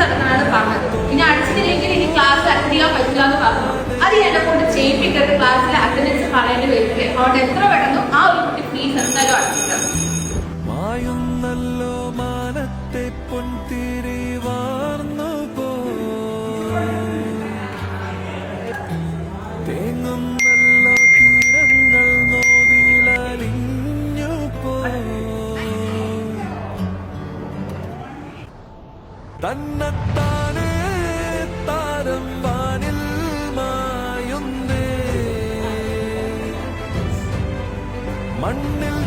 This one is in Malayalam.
നടന്നാണ് പറഞ്ഞത്. ഇനി അടിച്ചിട്ടില്ലെങ്കിൽ ഇനി ക്ലാസ് അറ്റൻഡ് ചെയ്യാൻ പറ്റില്ല എന്ന് പറഞ്ഞു. അത് എന്നെ കൊണ്ട് ചെയ്യിപ്പിക്കരുത്, ക്ലാസ്സിൽ അറ്റൻഡൻസ് കളയേണ്ടി വരില്ലേ. അതുകൊണ്ട് എത്ര പെട്ടെന്ന് ആ ഒരു കുട്ടി ഫീസ് എന്തായാലും അടച്ചിട്ടുണ്ട്. തന്നത്താനേ താരം വാനിൽ മായുന്നേ മണ്ണിൽ